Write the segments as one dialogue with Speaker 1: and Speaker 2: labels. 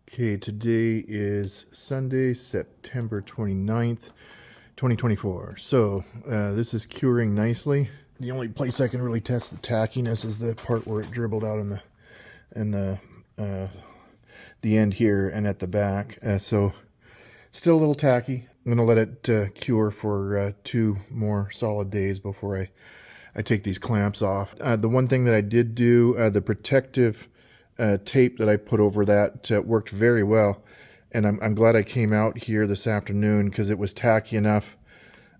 Speaker 1: Okay, today is Sunday, September 29th, 2024. So this is curing nicely. The only place I can really test the tackiness is the part where it dribbled out in the end here and at the back. So still a little tacky. I'm going to let it cure for 2 more solid days before I take these clamps off. The one thing that I did do, the protective tape that I put over that worked very well, and I'm glad I came out here this afternoon because it was tacky enough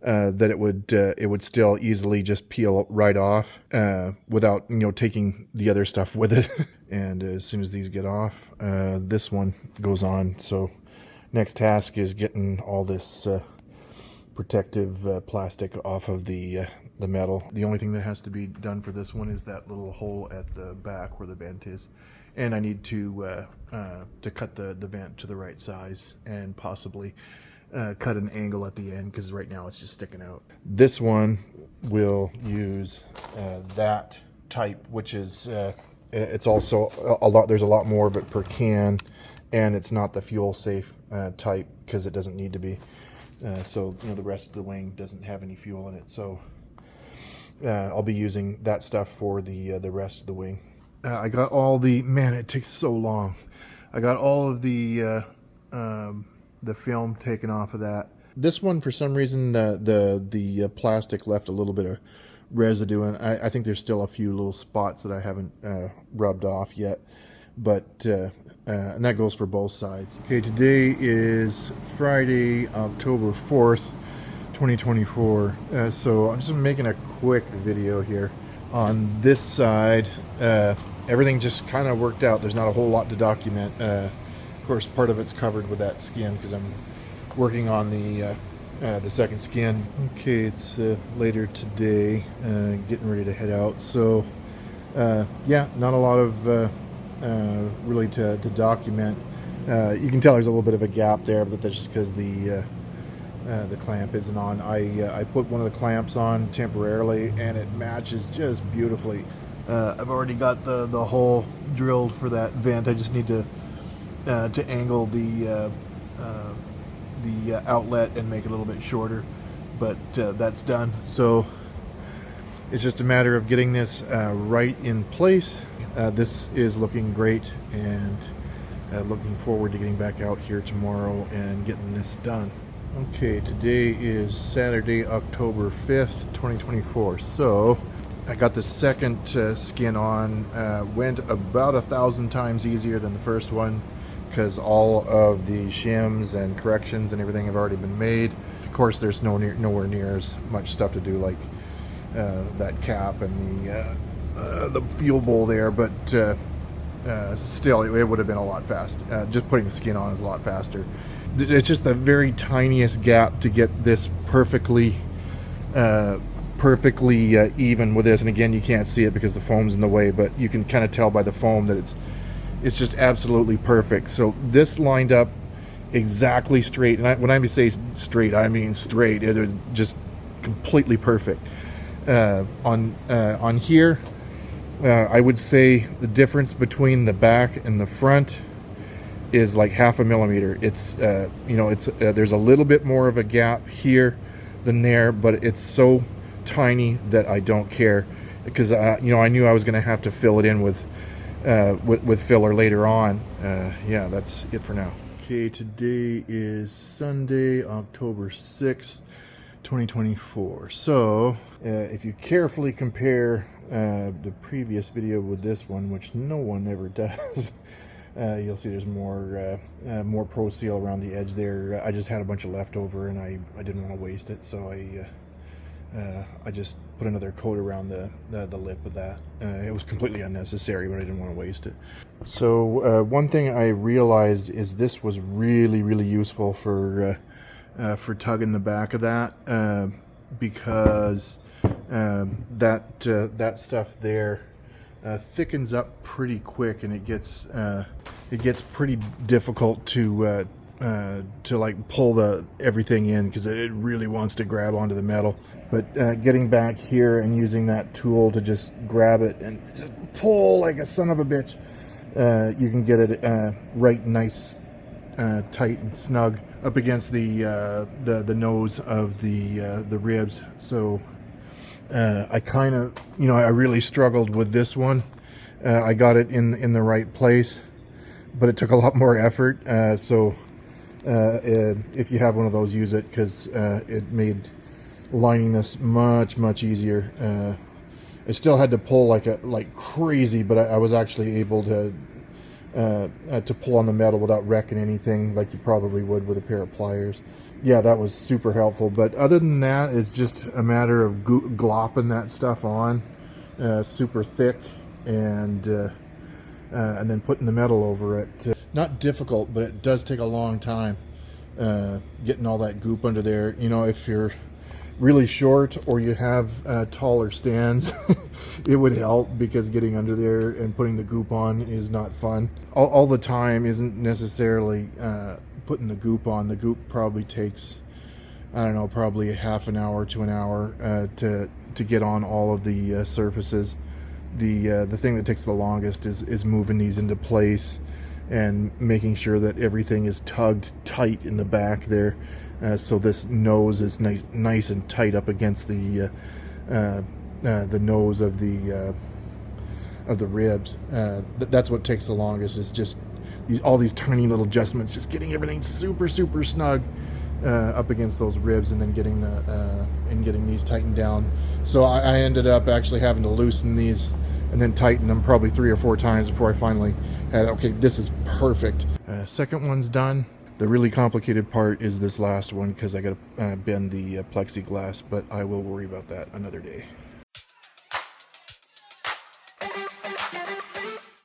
Speaker 1: that it would still easily just peel right off without taking the other stuff with it. And as soon as these get off, this one goes on. So next task is getting all this protective plastic off of the metal. The only thing that has to be done for this one is that little hole at the back where the vent is, and I need to cut the vent to the right size and possibly cut an angle at the end because right now it's just sticking out. This one will use that type, which is it's also a lot. There's a lot more of it per can, and it's not the fuel safe type because it doesn't need to be. So the rest of the wing doesn't have any fuel in it, so I'll be using that stuff for the rest of the wing. I got all the, man, it takes so long. I got all of the film taken off of that. This one, for some reason, the plastic left a little bit of residue, and I think there's still a few little spots that I haven't rubbed off yet, but and that goes for both sides. Okay, today is Friday, October 4th, 2024. So I'm just making a quick video here. On this side, everything just kind of worked out. There's not a whole lot to document. Of course, part of it's covered with that skin because I'm working on the second skin. Okay, it's later today, getting ready to head out. So yeah, not a lot of really to document. You can tell there's a little bit of a gap there, but that's just because the clamp isn't on. I put one of the clamps on temporarily, and it matches just beautifully. I've already got the hole drilled for that vent. I just need to angle the outlet and make it a little bit shorter, but that's done. So it's just a matter of getting this right in place. This is looking great, and looking forward to getting back out here tomorrow and getting this done. Okay, today is Saturday, October 5th, 2024. So I got the second skin on. Went about 1,000 times easier than the first one because all of the shims and corrections and everything have already been made. Of course, there's nowhere near as much stuff to do like that cap and the fuel bowl there, but still it would have been a lot faster. Just putting the skin on is a lot faster. It's just the very tiniest gap to get this perfectly even with this. And again, you can't see it because the foam's in the way, but you can kind of tell by the foam that it's just absolutely perfect. So this lined up exactly straight, and when I say straight, I mean straight. It is just completely perfect. On here, I would say the difference between the back and the front is like 0.5 millimeter. It's there's a little bit more of a gap here than there, but it's so tiny that I don't care because I knew I was going to have to fill it in with filler later on. Yeah, that's it for now. Okay, today is Sunday, October 6th, 2024. So if you carefully compare the previous video with this one, which no one ever does, you'll see there's more Pro Seal around the edge there. I just had a bunch of leftover, and I didn't want to waste it, so I just put another coat around the lip of that. It was completely unnecessary, but I didn't want to waste it. So one thing I realized is this was really, really useful for tugging the back of that, because that stuff there thickens up pretty quick, and it gets pretty difficult to like pull everything in because it really wants to grab onto the metal. But getting back here and using that tool to just grab it and just pull like a son of a bitch you can get it right nice, tight and snug up against the nose of the ribs. So I kind of, I really struggled with this one. I got it in the right place, but it took a lot more effort. So if you have one of those, use it, because it made lining this much easier. I still had to pull like crazy, but I was actually able to pull on the metal without wrecking anything like you probably would with a pair of pliers. Yeah, that was super helpful. But other than that, it's just a matter of glopping that stuff on super thick, and then putting the metal over it. Not difficult, but it does take a long time getting all that goop under there. If you're really short or you have taller stands, it would help, because getting under there and putting the goop on is not fun. All the time isn't necessarily putting the goop on. The goop probably takes, I don't know, probably a half an hour to an hour to get on all of the surfaces. The thing that takes the longest is moving these into place and making sure that everything is tugged tight in the back there. So this nose is nice and tight up against the nose of the ribs. That's what takes the longest, is just all these tiny little adjustments, just getting everything super snug up against those ribs, and then getting these tightened down. So I ended up actually having to loosen these and then tighten them probably 3 or 4 times before I finally had, okay, this is perfect. Second one's done. The really complicated part is this last one, because I got to bend the plexiglass, but I will worry about that another day.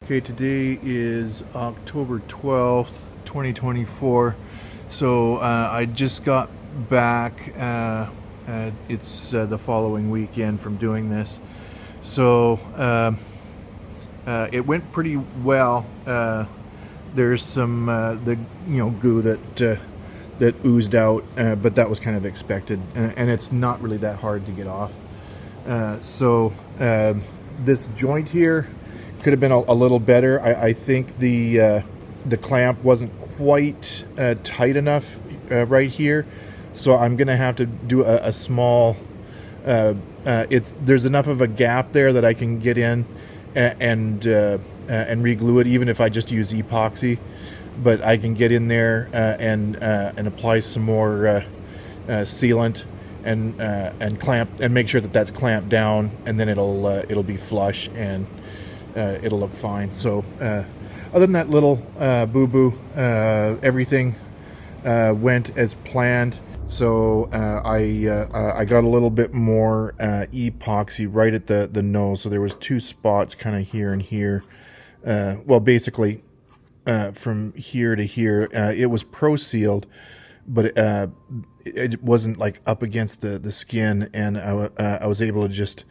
Speaker 1: Okay, today is October 12th, 2024. So I just got back. It's the following weekend from doing this. So it went pretty well. There's some goo that oozed out, but that was kind of expected, and it's not really that hard to get off. So this joint here could have been a little better. I think the clamp wasn't quite tight enough right here, so I'm gonna have to do a small. There's enough of a gap there that I can get in and re-glue it, even if I just use epoxy. But I can get in there and apply some more sealant and clamp, and make sure that that's clamped down, and then it'll be flush, and it'll look fine. So other than that little boo-boo, everything went as planned. So I got a little bit more epoxy right at the nose. So there was 2 spots kind of here and here. Well, basically from here to here, it was pro-sealed, but it wasn't like up against the skin, and I was able to just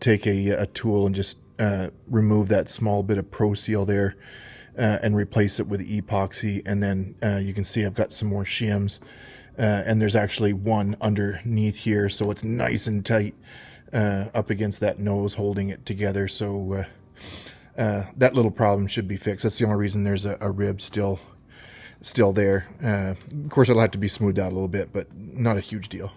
Speaker 1: take a tool and just remove that small bit of pro-seal there, and replace it with epoxy. And then you can see I've got some more shims, and there's actually one underneath here, so it's nice and tight up against that nose, holding it together. So that little problem should be fixed. That's the only reason there's a rib still there. Of course, it'll have to be smoothed out a little bit, but not a huge deal.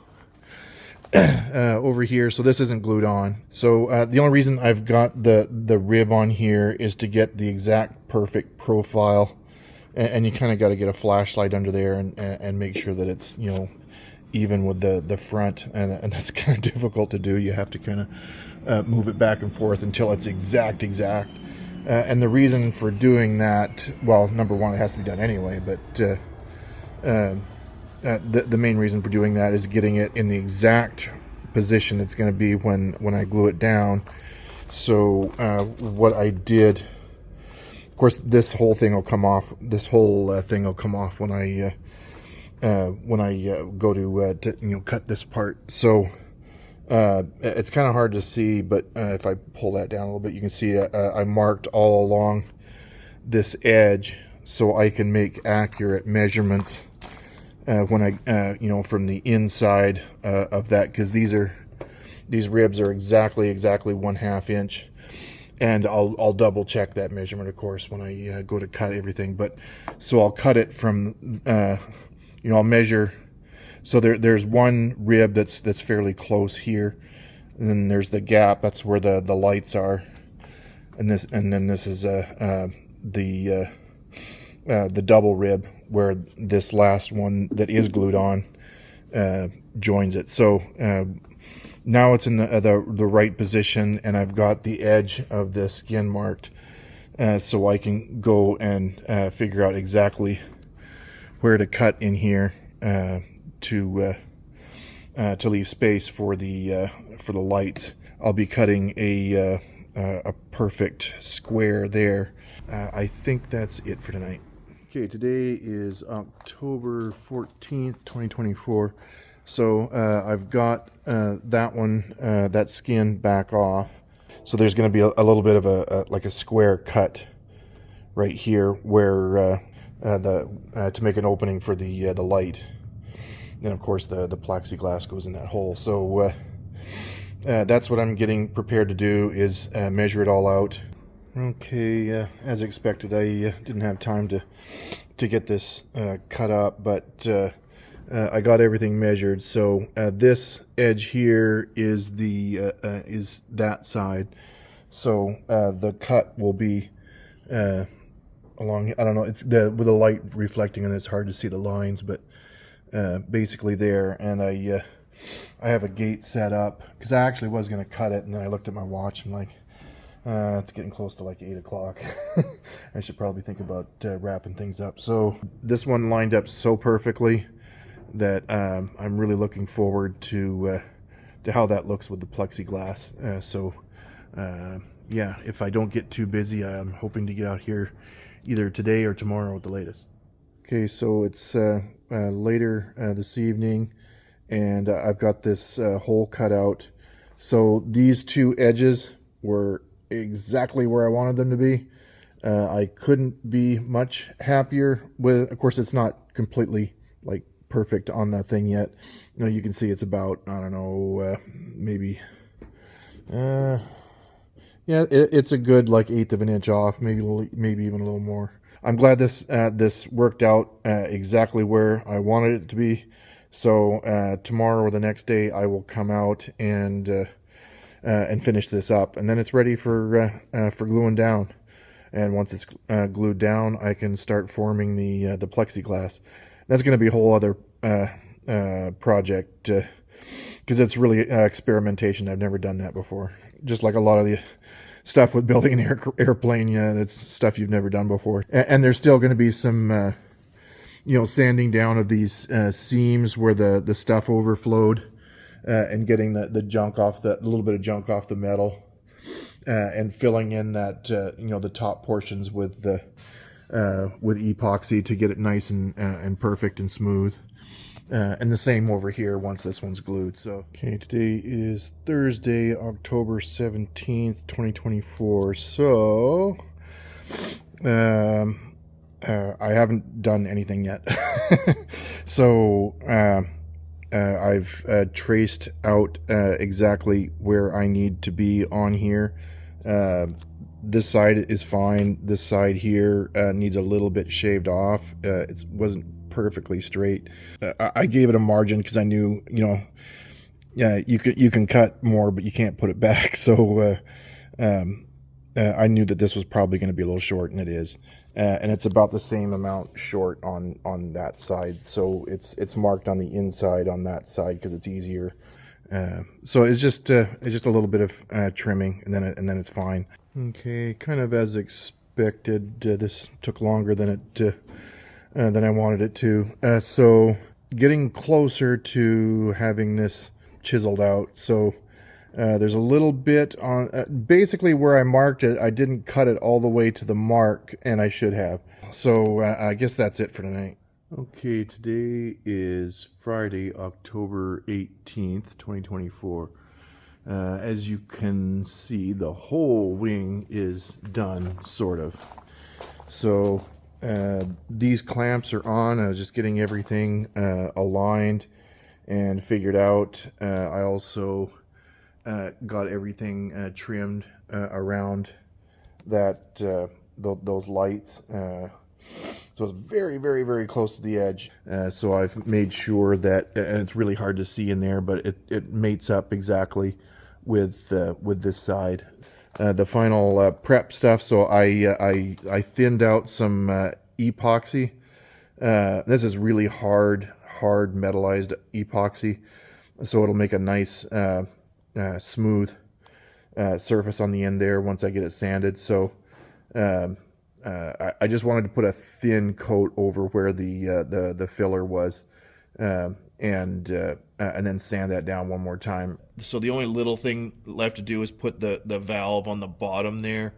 Speaker 1: Over here, so this isn't glued on. So the only reason I've got the rib on here is to get the exact perfect profile, and you kind of got to get a flashlight under there and make sure that it's even with the front, and that's kind of difficult to do. You have to kind of move it back and forth until it's exact. And the reason for doing that, well, number one, it has to be done anyway, but the main reason for doing that is getting it in the exact position it's going to be when I glue it down. So what I did, of course, this whole thing will come off. This whole thing will come off when I go to cut this part. So it's kind of hard to see, but if I pull that down a little bit, you can see I marked all along this edge so I can make accurate measurements when I from the inside of that, because these ribs are exactly 1/2 inch. and I'll double check that measurement, of course, when I go to cut everything. But so I'll cut it from, I'll measure. So there's one rib that's fairly close here, and then there's the gap. That's where the lights are, and then this is the double rib where this last one that is glued on joins it. So now it's in the right position, and I've got the edge of the skin marked, so I can go and figure out exactly where to cut in here to leave space for the lights. I'll be cutting a perfect square there. I think that's it for tonight. Okay, today is October 14th, 2024. So I've got that one, that skin back off. So there's going to be a little bit of a square cut right here where to make an opening for the light. And of course the plexiglass goes in that hole. So that's what I'm getting prepared to do, is measure it all out. Okay, as expected, I didn't have time to get this cut up, but I got everything measured. So this edge here is is that side. So the cut will be along. I don't know. It's with the light reflecting, and it's hard to see the lines, but basically there. And I have a gate set up because I actually was going to cut it, and then I looked at my watch and like. It's getting close to like 8 o'clock. I should probably think about wrapping things up. So this one lined up so perfectly that I'm really looking forward to how that looks with the plexiglass. Yeah, if I don't get too busy, I'm hoping to get out here either today or tomorrow at the latest. Okay, so it's later this evening, and I've got this hole cut out. So these two edges were exactly where I wanted them to be. I couldn't be much happier with. Of course, it's not completely like perfect on that thing yet. You can see it's about, I don't know, maybe yeah, it's a good like 1/8 of an inch off, maybe even a little more. I'm glad this worked out exactly where I wanted it to be. So tomorrow or the next day I will come out and finish this up, and then it's ready for gluing down. And once it's glued down, I can start forming the plexiglass. That's going to be a whole other project because it's really experimentation. I've never done that before. Just like a lot of the stuff with building an airplane, yeah, that's stuff you've never done before. And there's still going to be some sanding down of these seams where the stuff overflowed. And getting the junk off, a little bit of junk off the metal, and filling in that the top portions with epoxy to get it nice and perfect and smooth. And the same over here once this one's glued. So okay, today is Thursday, October 17th, 2024. So I haven't done anything yet. So I've traced out exactly where I need to be on here. This side is fine. This side here needs a little bit shaved off. It wasn't perfectly straight. I gave it a margin because I knew, you can cut more, but you can't put it back. So I knew that this was probably going to be a little short, and it is. And it's about the same amount short on that side, so it's marked on the inside on that side because it's easier. So it's just a little bit of trimming, and then it's fine. Okay, kind of as expected. This took longer than I wanted it to. So getting closer to having this chiseled out. So there's a little bit on basically where I marked it. I didn't cut it all the way to the mark, and I should have. So I guess that's it for tonight. Okay, today is Friday, October 18th, 2024. As you can see, the whole wing is done, sort of. So these clamps are on. I was just getting everything aligned and figured out. I also got everything trimmed around that those lights. So it's very, very, very close to the edge. So I've made sure that, and it's really hard to see in there, but it mates up exactly with this side. The final prep stuff. So I thinned out some epoxy. This is really hard metallized epoxy, so it'll make a nice smooth surface on the end there once I get it sanded. So I just wanted to put a thin coat over where the filler was, and then sand that down one more time. So the only little thing left to do is put the valve on the bottom there.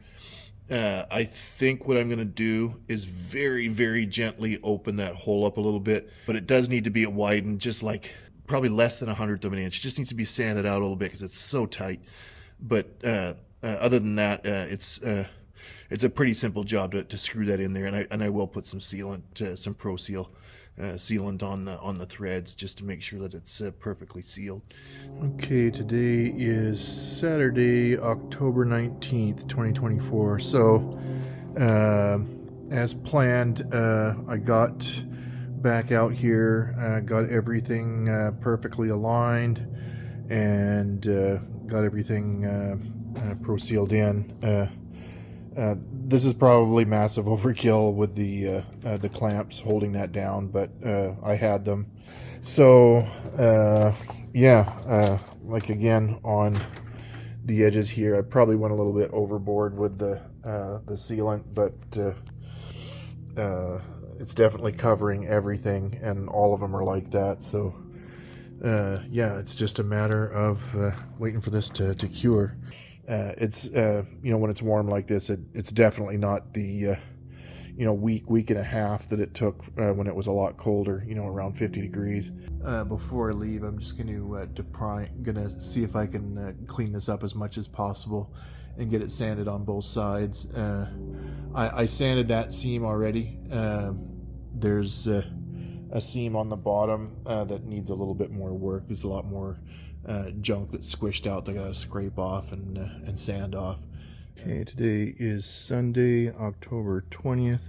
Speaker 1: I think what I'm going to do is very, very gently open that hole up a little bit, but it does need to be widened, just like probably less than 1/100 of an inch. It just needs to be sanded out a little bit because it's so tight. But other than that, it's a pretty simple job to screw that in there, and I will put some sealant, some Pro Seal sealant on the threads just to make sure that it's perfectly sealed. Okay, today is Saturday, October 19th, 2024. So, as planned, I got back out here, got everything perfectly aligned, and got everything Pro Sealed in. This is probably massive overkill with the clamps holding that down, but I had them. So yeah, like again on the edges here, I probably went a little bit overboard with the sealant, but it's definitely covering everything, and all of them are like that. So yeah, it's just a matter of waiting for this to cure. It's you know, when it's warm like this, it's definitely not the you know, week and a half that it took when it was a lot colder, you know, around 50 degrees. Before I leave, I'm just gonna see if I can clean this up as much as possible and get it sanded on both sides. I sanded that seam already. There's a seam on the bottom that needs a little bit more work. There's a lot more junk that's squished out that I gotta scrape off and sand off. Okay, today is Sunday, October 20th,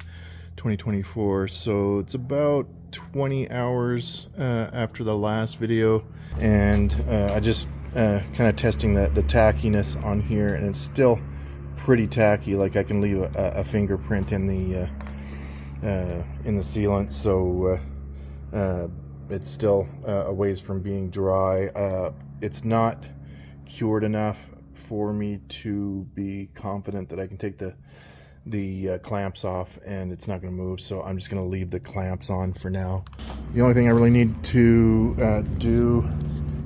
Speaker 1: 2024. So it's about 20 hours after the last video, and I just kind of testing the tackiness on here, and it's still pretty tacky. Like I can leave a fingerprint in the sealant, so it's still a ways from being dry. It's not cured enough for me to be confident that I can take the clamps off and it's not going to move, so I'm just going to leave the clamps on for now. The only thing I really need to do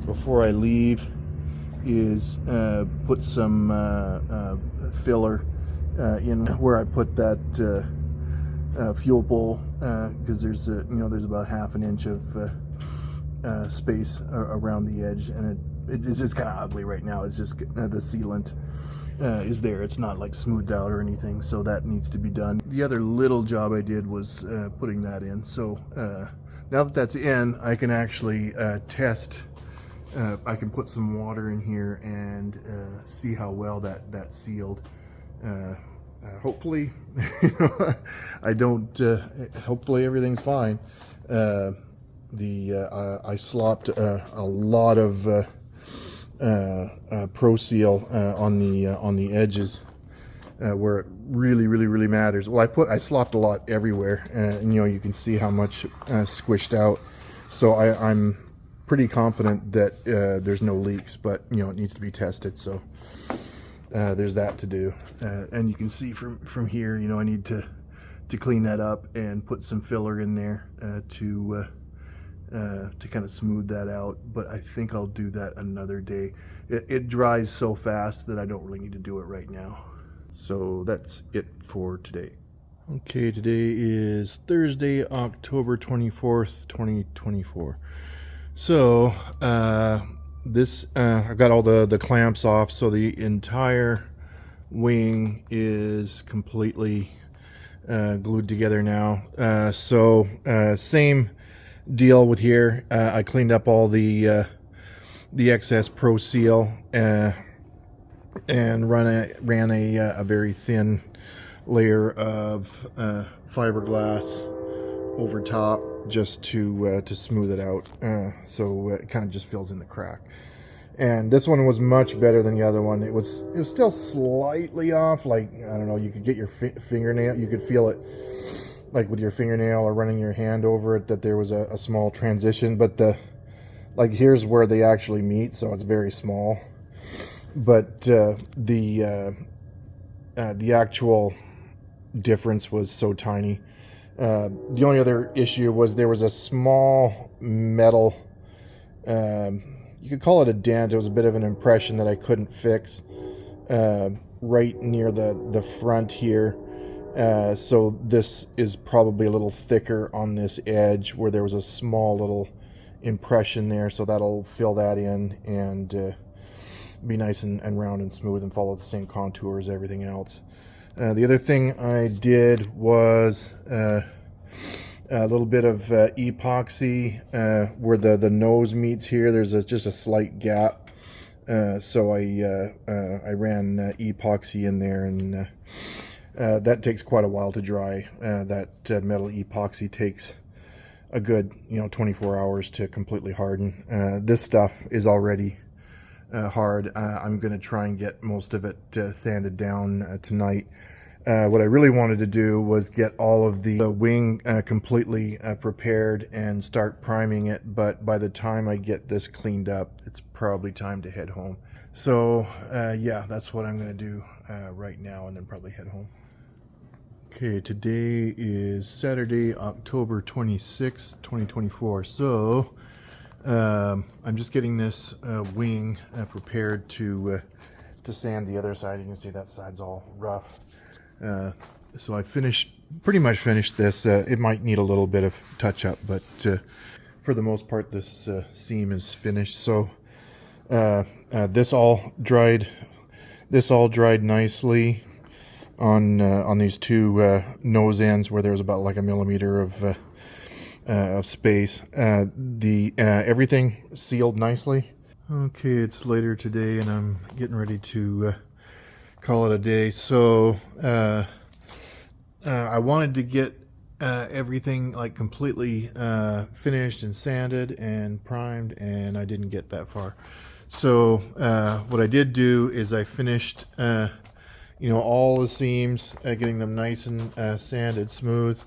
Speaker 1: before I leave is put some filler in where I put that fuel bowl, because there's there's about 1/2 inch of space around the edge, and it's just kind of ugly right now. It's just the sealant is there. It's not like smoothed out or anything, so that needs to be done. The other little job I did was putting that in. So now that that's in, I can actually test. I can put some water in here and see how well that sealed. Hopefully, I don't. Hopefully everything's fine. I slopped a lot of Pro Seal on the edges where it really matters. Well, I slopped a lot everywhere, and you can see how much squished out. So I'm pretty confident that there's no leaks, but it needs to be tested. So there's that to do, and you can see from here, I need to clean that up and put some filler in there to kind of smooth that out. But I think I'll do that another day. It dries so fast that I don't really need to do it right now. So that's it for today. Okay, today is Thursday, October 24th, 2024. So I've got all the clamps off, so the entire wing is completely glued together now. So same deal with here. I cleaned up all the excess Pro Seal and ran a very thin layer of fiberglass over top just to smooth it out, so it kind of just fills in the crack. And this one was much better than the other one. It was still slightly off, like, I don't know, you could get your fingernail, you could feel it like with your fingernail or running your hand over it, that there was a small transition, but like here's where they actually meet, so it's very small. But the actual difference was so tiny. The only other issue was there was a small metal, you could call it a dent. It was a bit of an impression that I couldn't fix right near the front here. So this is probably a little thicker on this edge where there was a small little impression there. So that'll fill that in and be nice and round and smooth and follow the same contour as everything else. The other thing I did was a little bit of epoxy where the nose meets here. There's just a slight gap, so I ran epoxy in there, and that takes quite a while to dry. That metal epoxy takes a good 24 hours to completely harden. This stuff is already hard. I'm going to try and get most of it sanded down tonight. What I really wanted to do was get all of the wing completely prepared and start priming it, but by the time I get this cleaned up, it's probably time to head home. So yeah, that's what I'm going to do right now, and then probably head home. Okay, today is Saturday, October 26th, 2024. So I'm just getting this wing prepared to sand the other side. You can see that side's all rough. So I pretty much finished this. It might need a little bit of touch up, but for the most part, this seam is finished. So this all dried nicely on these two nose ends where there's about like a millimeter of space. Everything sealed nicely. Okay, it's later today and I'm getting ready to call it a day. So I wanted to get everything like completely finished and sanded and primed, and I didn't get that far. So what I did do is I finished all the seams, getting them nice and sanded smooth.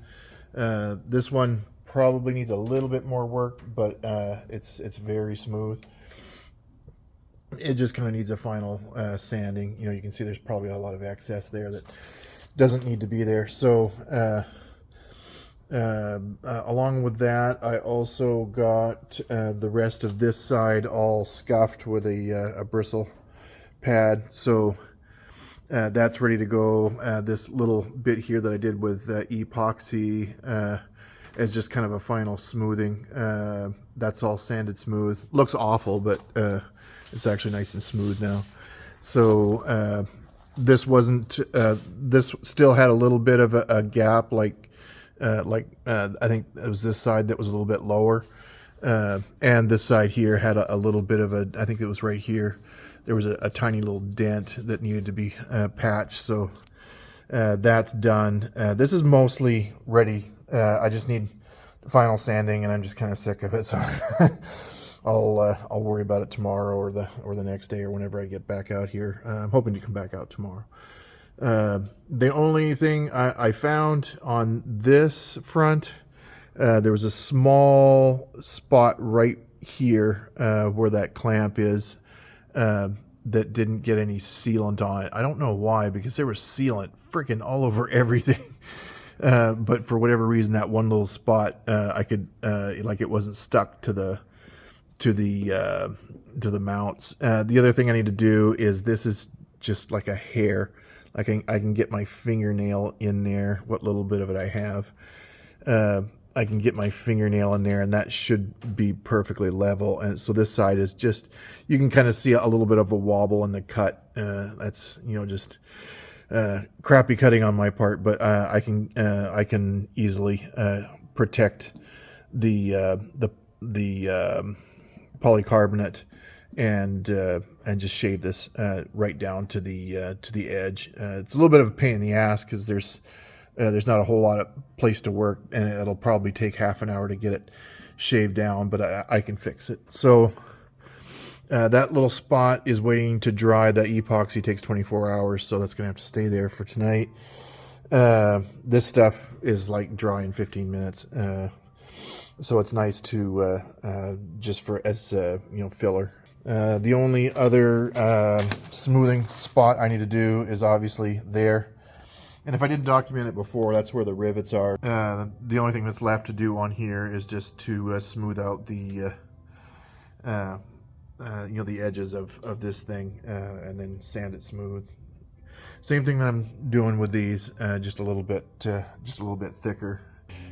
Speaker 1: This one probably needs a little bit more work, but it's very smooth. It just kind of needs a final sanding. You can see there's probably a lot of excess there that doesn't need to be there. So along with that, I also got the rest of this side all scuffed with a bristle pad. So that's ready to go. This little bit here that I did with epoxy is just kind of a final smoothing. That's all sanded smooth. Looks awful, but it's actually nice and smooth now. So this wasn't. This still had a little bit of a gap, like I think it was this side that was a little bit lower, and this side here had a little bit of I think it was right here. There was a tiny little dent that needed to be patched. So that's done. This is mostly ready. I just need final sanding, and I'm just kind of sick of it. So. I'll worry about it tomorrow or the next day or whenever I get back out here. I'm hoping to come back out tomorrow. The only thing I found on this front, there was a small spot right here where that clamp is that didn't get any sealant on it. I don't know why, because there was sealant freaking all over everything. But for whatever reason, that one little spot, I could like it wasn't stuck to the mounts. The other thing I need to do is, this is just like a hair. Like I can get my fingernail in there, what little bit of it I have. I can get my fingernail in there, and that should be perfectly level. And so this side is just, you can kind of see a little bit of a wobble in the cut. That's just crappy cutting on my part, but I can easily protect the polycarbonate and just shave this right down to the edge. It's a little bit of a pain in the ass because there's not a whole lot of place to work, and it'll probably take half an hour to get it shaved down, but I can fix it. So that little spot is waiting to dry. That epoxy takes 24 hours, so that's gonna have to stay there for tonight. This stuff is like dry in 15 minutes, so it's nice to just for as filler. The only other smoothing spot I need to do is obviously there. And if I didn't document it before, that's where the rivets are. The only thing that's left to do on here is just to smooth out the the edges of this thing, and then sand it smooth. Same thing that I'm doing with these, just a little bit thicker.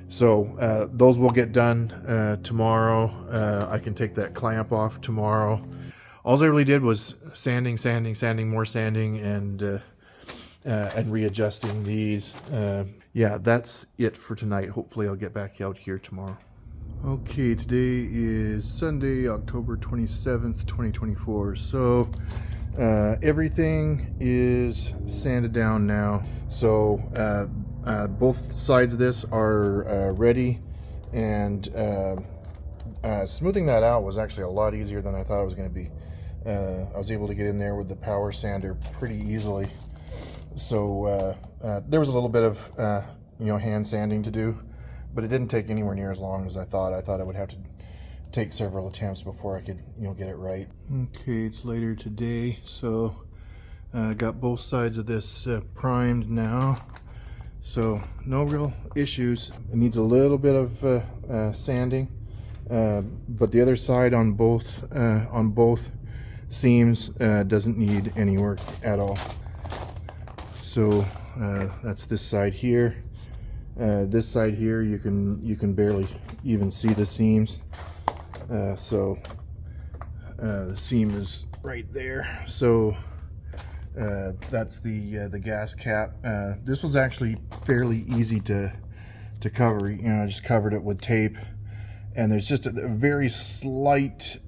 Speaker 1: So those will get done tomorrow. I can take that clamp off tomorrow. All I really did was sanding, more sanding, and readjusting these. Yeah, that's it for tonight. Hopefully I'll get back out here tomorrow. Okay, today is Sunday, October 27th, 2024. So everything is sanded down now. So both sides of this are ready, and smoothing that out was actually a lot easier than I thought it was going to be. I was able to get in there with the power sander pretty easily. So there was a little bit of hand sanding to do, but it didn't take anywhere near as long as I thought. I thought I would have to take several attempts before I could get it right. Okay, it's later today, so I got both sides of this primed now, so no real issues. It needs a little bit of sanding, but the other side on both seams doesn't need any work at all. So that's this side here. This side here, you can barely even see the seams. So the seam is right there. So that's the gas cap. This was actually fairly easy to cover. I just covered it with tape, and there's just a very slight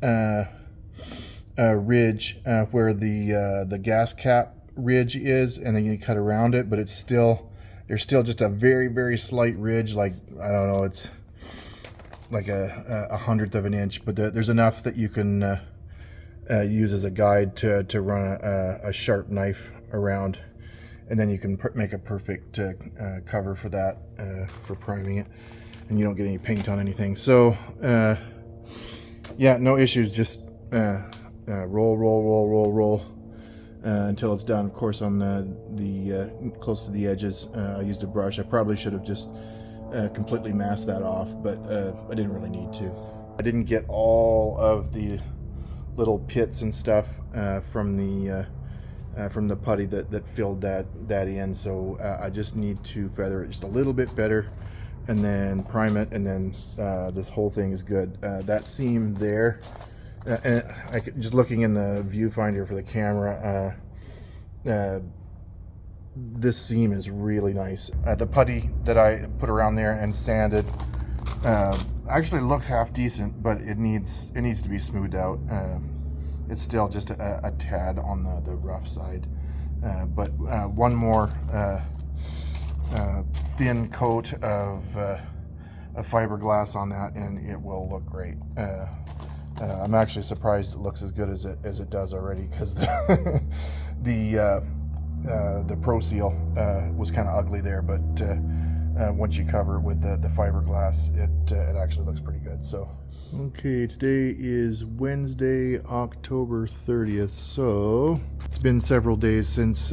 Speaker 1: ridge where the gas cap ridge is, and then you cut around it, but there's still just a very slight ridge, like I don't know, it's like a hundredth of an inch, but there's enough that you can use as a guide to run a sharp knife around, and then you can make a perfect cover for that, for priming it, and you don't get any paint on anything. So yeah, no issues. Just roll until it's done. Of course, on the close to the edges, I used a brush. I probably should have just completely masked that off, but I didn't really need to. I didn't get all of the little pits and stuff from the putty that filled that in, so I just need to feather it just a little bit better, and then prime it, and then this whole thing is good. That seam there, and just looking in the viewfinder for the camera, this seam is really nice. The putty that I put around there and sanded actually looks half decent, but it needs to be smoothed out. It's still just a tad on the rough side, but one more thin coat of fiberglass on that, and it will look great. I'm actually surprised it looks as good as it does already, because the Pro Seal was kind of ugly there, but once you cover it with the fiberglass, it actually looks pretty good. So okay, today is Wednesday, October 30th. So it's been several days since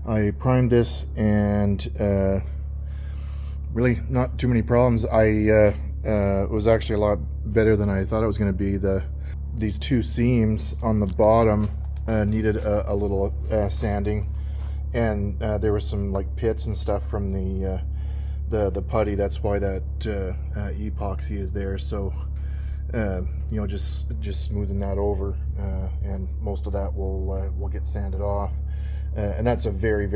Speaker 1: I primed this, and really not too many problems. It was actually a lot better than I thought it was going to be. These two seams on the bottom needed a little sanding, and there was some like pits and stuff from the putty. That's why that epoxy is there. So just smoothing that over, and most of that will get sanded off, and that's a very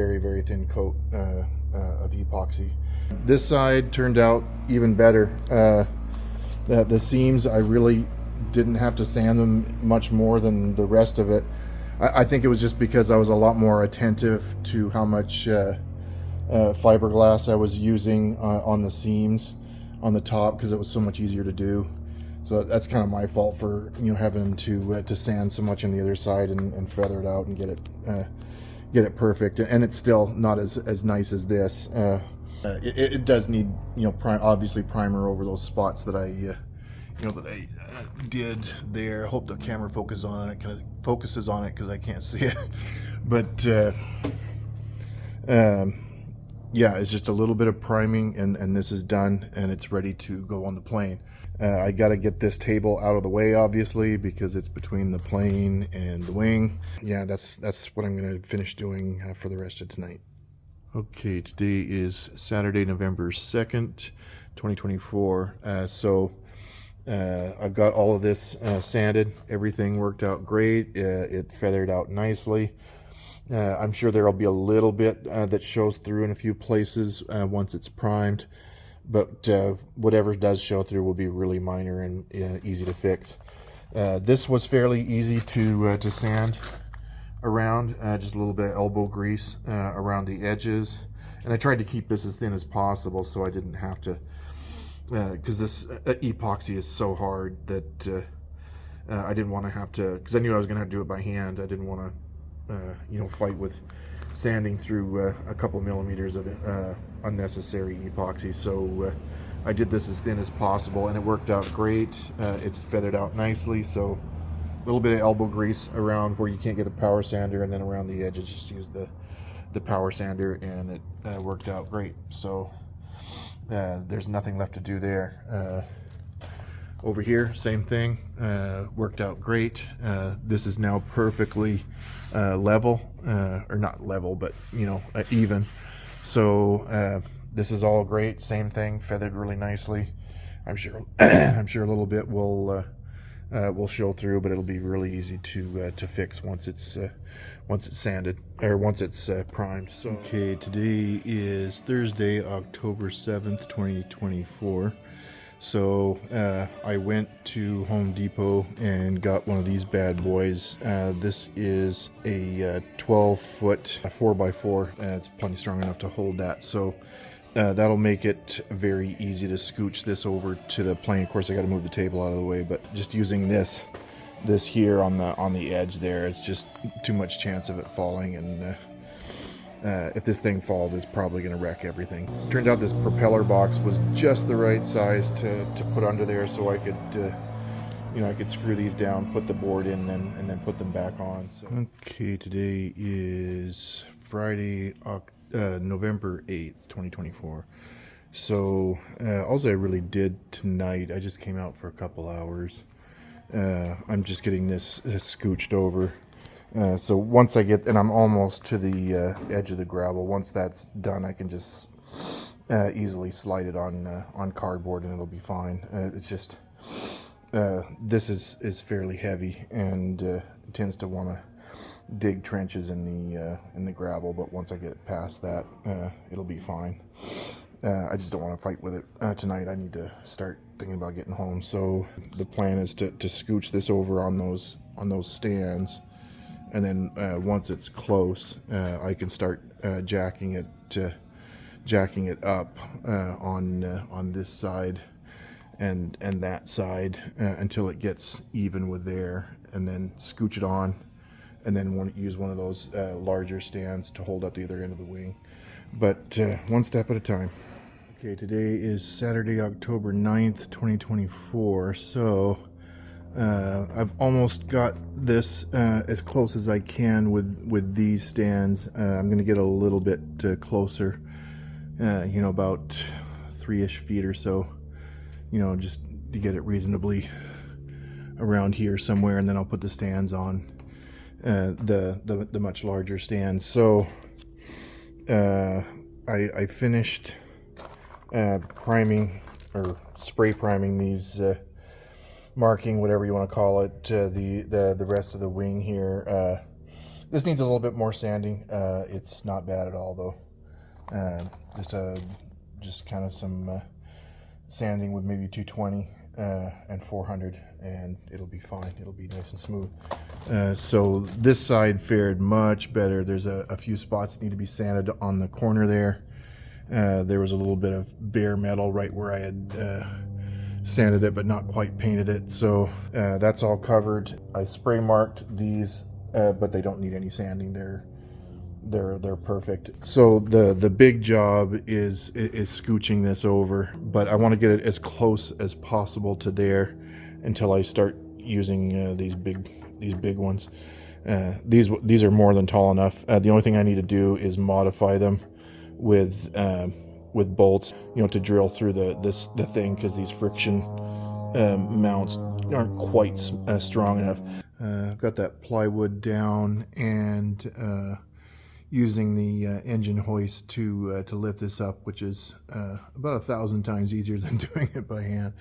Speaker 1: thin coat of epoxy. This side turned out even better. The seams, I really didn't have to sand them much more than the rest of it. I think it was just because I was a lot more attentive to how much fiberglass I was using on the seams on the top, because it was so much easier to do. So that's kind of my fault for having to sand so much on the other side and feather it out and get it perfect. And it's still not as nice as this. It does need obviously primer over those spots that I did there. I hope the camera focuses on it because I can't see it. But yeah, it's just a little bit of priming, and this is done, and it's ready to go on the plane. I got to get this table out of the way, obviously, because it's between the plane and the wing. Yeah, that's what I'm going to finish doing for the rest of tonight. Okay, today is Saturday, November 2nd, 2024. I've got all of this sanded. Everything worked out great. It feathered out nicely. I'm sure there'll be a little bit that shows through in a few places once it's primed, but whatever does show through will be really minor and easy to fix. This was fairly easy to sand around, just a little bit of elbow grease around the edges, and I tried to keep this as thin as possible so I didn't have to, because this epoxy is so hard that I didn't want to have to, because I knew I was going to have to do it by hand. I didn't want to fight with sanding through a couple millimeters of unnecessary epoxy. So I did this as thin as possible, and it worked out great. It's feathered out nicely, so a little bit of elbow grease around where you can't get a power sander, and then around the edges just use the power sander, and it worked out great. So there's nothing left to do there. Over here, same thing, worked out great. This is now perfectly level, or not level, but even. So this is all great. Same thing, feathered really nicely. I'm sure I'm sure a little bit will show through, but it'll be really easy to fix once it's sanded, or once it's primed. So okay, today is Thursday, October 7th, 2024. So I went to Home Depot and got one of these bad boys. This is a 12-foot 4x4. It's plenty strong enough to hold that. So that'll make it very easy to scooch this over to the plane. Of course, I got to move the table out of the way, but just using this here on the edge there, it's just too much chance of it falling, and if this thing falls, it's probably going to wreck everything. Turned out this propeller box was just the right size to put under there, so I could I could screw these down, put the board in, and then put them back on. So okay, today is Friday, November 8th, 2024. So all I really did tonight, I just came out for a couple hours. I'm just getting this scooched over. So once I get, and I'm almost to the edge of the gravel, once that's done, I can just easily slide it on cardboard, and it'll be fine. It's just this is fairly heavy, and it tends to want to dig trenches in the gravel. But once I get it past that, it'll be fine. I just don't want to fight with it tonight. I need to start thinking about getting home. So the plan is to scooch this over on those stands. And then once it's close, I can start jacking it up on this side and that side until it gets even with there, and then scooch it on, and then use one of those larger stands to hold up the other end of the wing. But one step at a time. Okay, today is Saturday, October 9th, 2024. So I've almost got this as close as I can with these stands. I'm going to get a little bit closer, about 3-ish feet or so, just to get it reasonably around here somewhere, and then I'll put the stands on, the much larger stands. So I finished priming, or spray priming these, marking, whatever you want to call it, the rest of the wing here. This needs a little bit more sanding. It's not bad at all, though. Just kind of some sanding with maybe 220 and 400, and it'll be fine. It'll be nice and smooth. So this side fared much better. There's a few spots that need to be sanded on the corner there. There was a little bit of bare metal right where I had sanded it but not quite painted it. So that's all covered. I spray marked these, but they don't need any sanding. They're perfect. So the big job is scooching this over, but I want to get it as close as possible to there until I start using these big ones. These are more than tall enough. The only thing I need to do is modify them with bolts, to drill through the thing, because these friction mounts aren't quite strong enough. I've got that plywood down and using the engine hoist to lift this up, which is about 1,000 times easier than doing it by hand.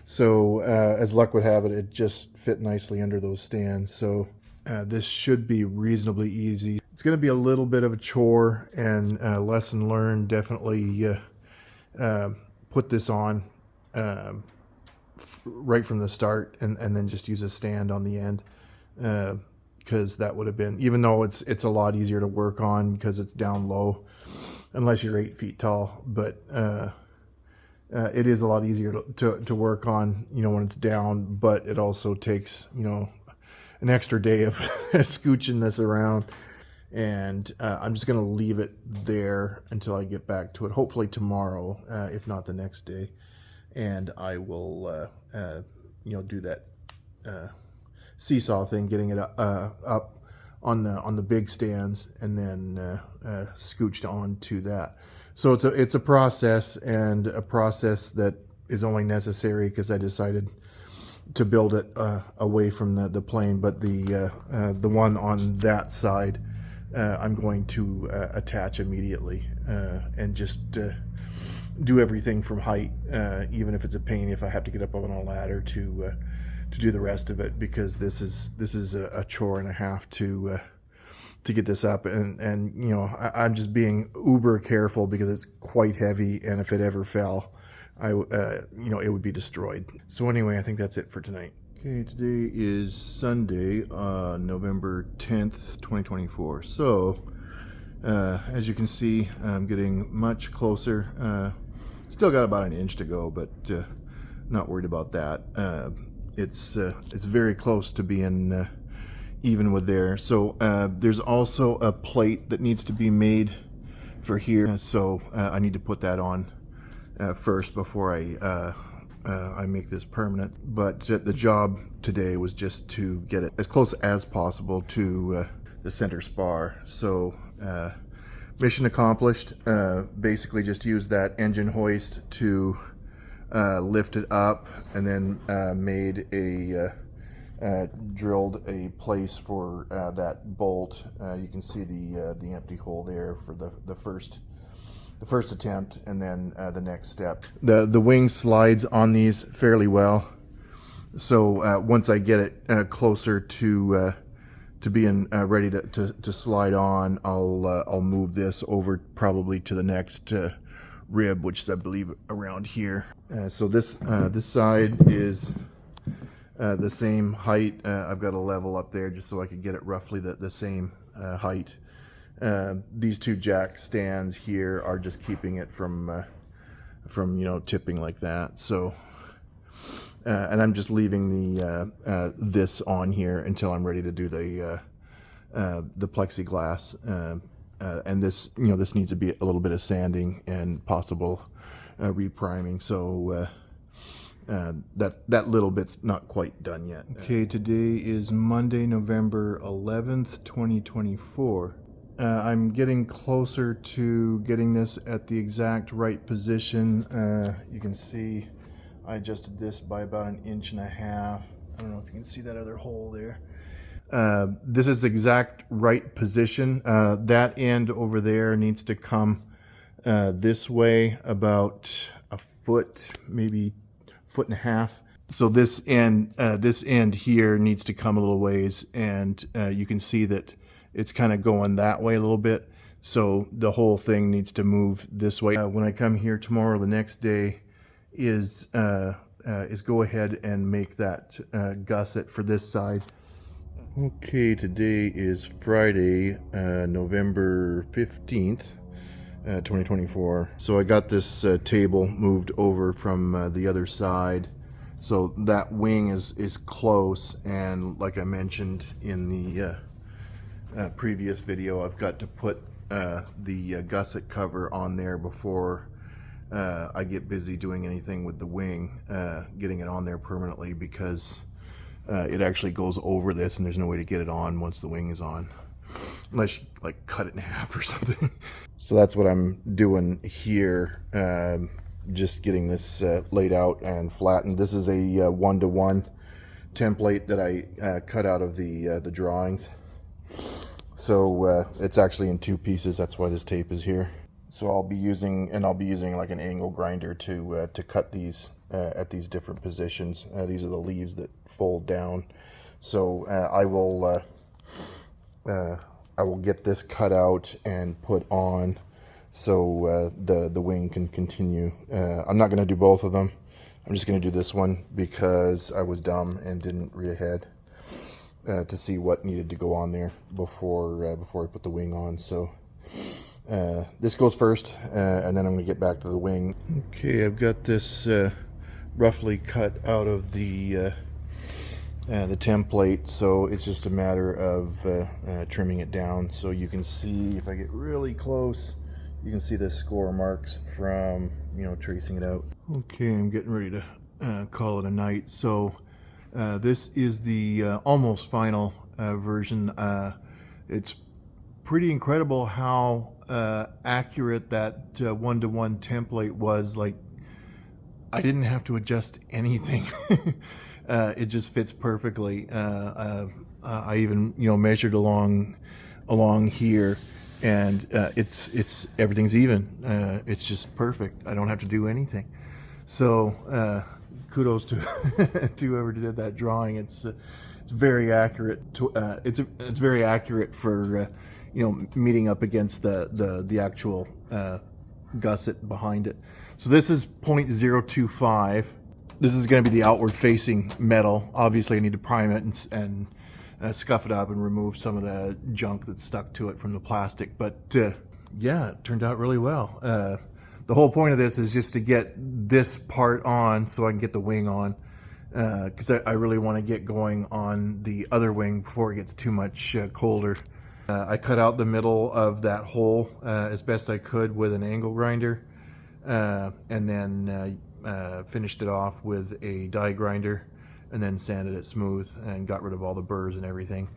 Speaker 1: So as luck would have it, it just fit nicely under those stands. So this should be reasonably easy. It's going to be a little bit of a chore, and lesson learned. Definitely put this on right from the start, and then just use a stand on the end, because that would have been, even though it's a lot easier to work on because it's down low, unless you're 8 feet tall, but it is a lot easier to work on, when it's down, but it also takes, an extra day of scooching this around. And I'm just going to leave it there until I get back to it, hopefully tomorrow, if not the next day. And I will, do that seesaw thing, getting it up on the big stands, and then scooched onto that. So it's a process, and a process that is only necessary because I decided to build it away from the plane. But the one on that side, I'm going to attach immediately, and just do everything from height, even if it's a pain if I have to get up on a ladder to do the rest of it, because this is a chore and a half to get this up, and I'm just being uber careful because it's quite heavy, and if it ever fell, it would be destroyed. So anyway, I think that's it for tonight. Okay, today is Sunday, November 10th, 2024. So, as you can see, I'm getting much closer. Still got about an inch to go, but not worried about that. It's very close to being even with there. So there's also a plate that needs to be made for here. So I need to put that on first before I make this permanent. But the job today was just to get it as close as possible to the center spar. So mission accomplished. Basically just use that engine hoist to lift it up, and then drilled a place for that bolt. You can see the empty hole there for the first attempt, and then the next step. The wing slides on these fairly well, so once I get it closer to being ready to slide on, I'll move this over probably to the next rib, which is, I believe, around here. So this side is the same height. I've got a level up there just so I could get it roughly the same height. These two jack stands here are just keeping it from tipping like that. So and I'm just leaving this on here until I'm ready to do the plexiglass. And this needs to be a little bit of sanding and possible repriming. So that little bit's not quite done yet. Okay, today is Monday, November 11th, 2024. I'm getting closer to getting this at the exact right position. You can see I adjusted this by about 1.5 inches. I don't know if you can see that other hole there. This is exact right position. That end over there needs to come this way about a foot, maybe 1.5 feet. So this end here needs to come a little ways, and you can see that it's kind of going that way a little bit. So the whole thing needs to move this way. When I come here tomorrow, the next day is is go ahead and make that gusset for this side. Okay, today is Friday, November 15th, 2024. So I got this table moved over from the other side. So that wing is close, and like I mentioned in the previous video, I've got to put the gusset cover on there before I get busy doing anything with the wing, getting it on there permanently, because it actually goes over this and there's no way to get it on once the wing is on, unless you like cut it in half or something. So that's what I'm doing here, just getting this laid out and flattened. This is a 1-to-1 template that I cut out of the drawings. So it's actually in 2 pieces. That's why this tape is here. So I'll be using like an angle grinder to cut these at these different positions. These are the leaves that fold down. So I will get this cut out and put on, so the wing can continue. I'm not going to do both of them. I'm just going to do this one because I was dumb and didn't read ahead to see what needed to go on there before I put the wing on. So this goes first, and then I'm going to get back to the wing. Okay, I've got this roughly cut out of the template, so it's just a matter of trimming it down. So you can see, if I get really close, you can see the score marks from, you know, tracing it out. Okay, I'm getting ready to call it a night. So this is the almost final version. It's pretty incredible how accurate that 1-to-1 template was. Like, I didn't have to adjust anything. It just fits perfectly. I even, you know, measured along here, and it's everything's even. It's just perfect. I don't have to do anything. So kudos to to whoever did that drawing. It's very accurate. It's very accurate for you know, meeting up against the actual gusset behind it. So this is 0.025. This is going to be the outward facing metal. Obviously I need to prime it and scuff it up and remove some of the junk that's stuck to it from the plastic. But yeah, it turned out really well. The whole point of this is just to get this part on so I can get the wing on, because I really want to get going on the other wing before it gets too much colder. I cut out the middle of that hole as best I could with an angle grinder, and then finished it off with a die grinder, and then sanded it smooth and got rid of all the burrs and everything.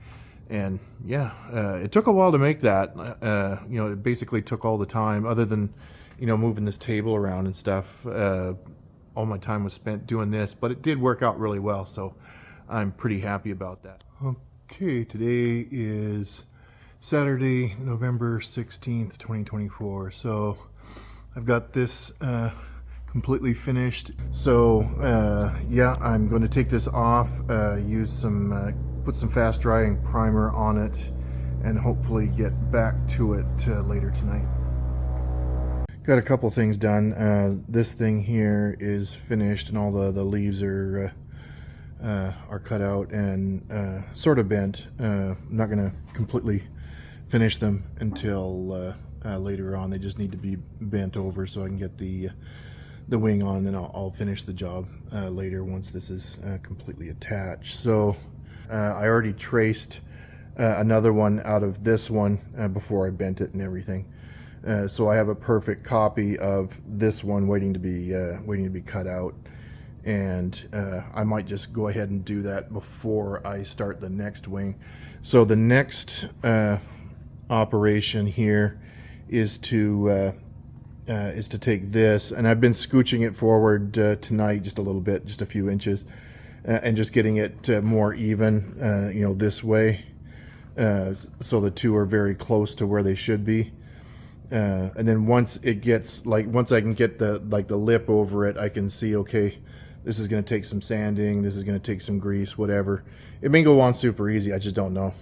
Speaker 1: And yeah, it took a while to make that. You know, it basically took all the time, other than, you know, moving this table around and stuff. All my time was spent doing this, but it did work out really well, so I'm pretty happy about that. Okay, today is Saturday, November 16th, 2024. So I've got this completely finished. So yeah, I'm going to take this off, use some, put some fast drying primer on it, and hopefully get back to it later tonight. Got a couple things done. This thing here is finished, and all the leaves are cut out and sort of bent. I'm not going to completely finish them until later on. They just need to be bent over so I can get the wing on, and then I'll finish the job later once this is completely attached. So I already traced another one out of this one before I bent it and everything. So I have a perfect copy of this one waiting to be cut out, and I might just go ahead and do that before I start the next wing. So the next operation here is to take this, and I've been scooching it forward tonight just a little bit, just a few inches, and just getting it more even, you know, this way, so the two are very close to where they should be. And then once it gets, like, once I can get the lip over it, I can see, okay, this is going to take some sanding, this is going to take some grease, whatever. It may go on super easy, I just don't know.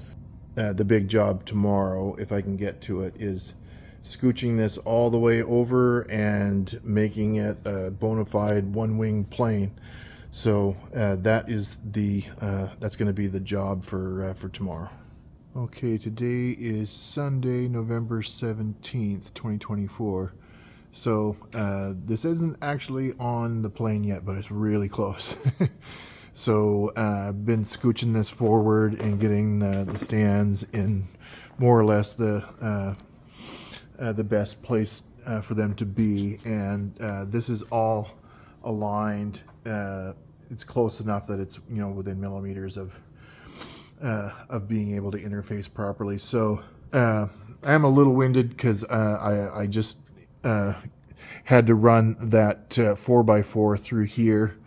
Speaker 1: The big job tomorrow, if I can get to it, is scooching this all the way over and making it a bona fide one-wing plane. So that is the that's going to be the job for tomorrow. Okay, today is Sunday, November 17th, 2024. So this isn't actually on the plane yet, but it's really close. So I've been scooching this forward and getting the stands in more or less the best place for them to be, and this is all aligned. It's close enough that it's, you know, within millimeters of being able to interface properly. So I am a little winded because I just had to run that 4x4 through here,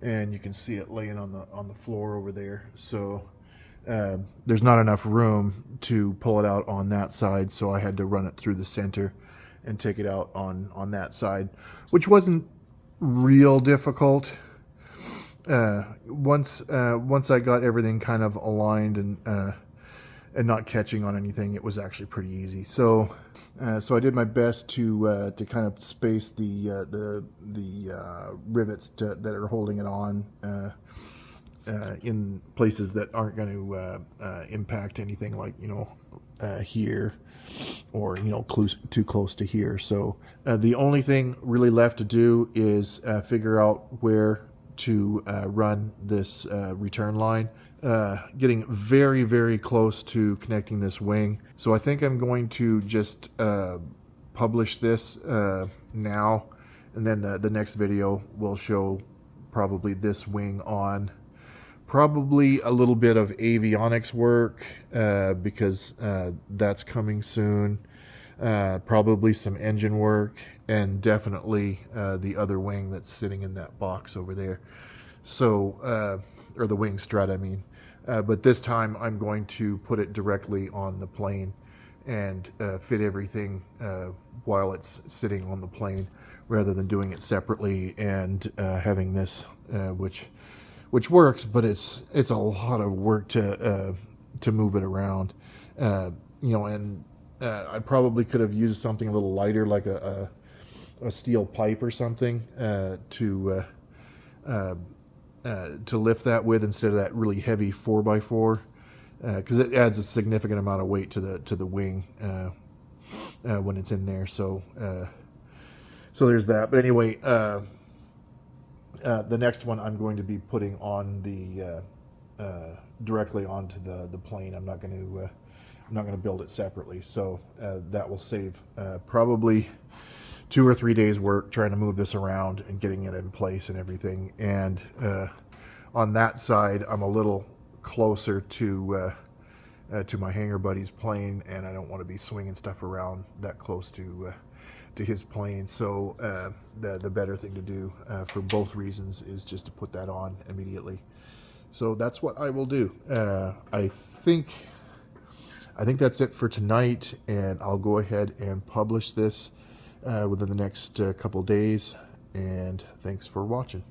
Speaker 1: and you can see it laying on the floor over there. So there's not enough room to pull it out on that side, so I had to run it through the center and take it out on that side, which wasn't real difficult. Once I got everything kind of aligned and not catching on anything, it was actually pretty easy. So I did my best to kind of space the rivets that are holding it on in places that aren't going to impact anything, like, you know, here, or, you know, too close to here. So the only thing really left to do is figure out where to run this return line. Getting very, very close to connecting this wing. So I think I'm going to just publish this now, and then the next video will show probably this wing on. Probably a little bit of avionics work because that's coming soon. Probably some engine work, and definitely the other wing that's sitting in that box over there. So, or the wing strut, I mean. But this time I'm going to put it directly on the plane and fit everything while it's sitting on the plane, rather than doing it separately and having this, which works, but it's a lot of work to move it around. You know, and I probably could have used something a little lighter, like a steel pipe or something to lift that with, instead of that really heavy 4x4, because it adds a significant amount of weight to the wing when it's in there. So there's that. But anyway, the next one I'm going to be putting on the directly onto the plane. I'm not going to build it separately. So that will save probably 2 or 3 days work trying to move this around and getting it in place and everything. And on that side, I'm a little closer to my hangar buddy's plane, and I don't want to be swinging stuff around that close to his plane. So the better thing to do for both reasons is just to put that on immediately. So that's what I will do. I think that's it for tonight, and I'll go ahead and publish this within the next couple days. And thanks for watching.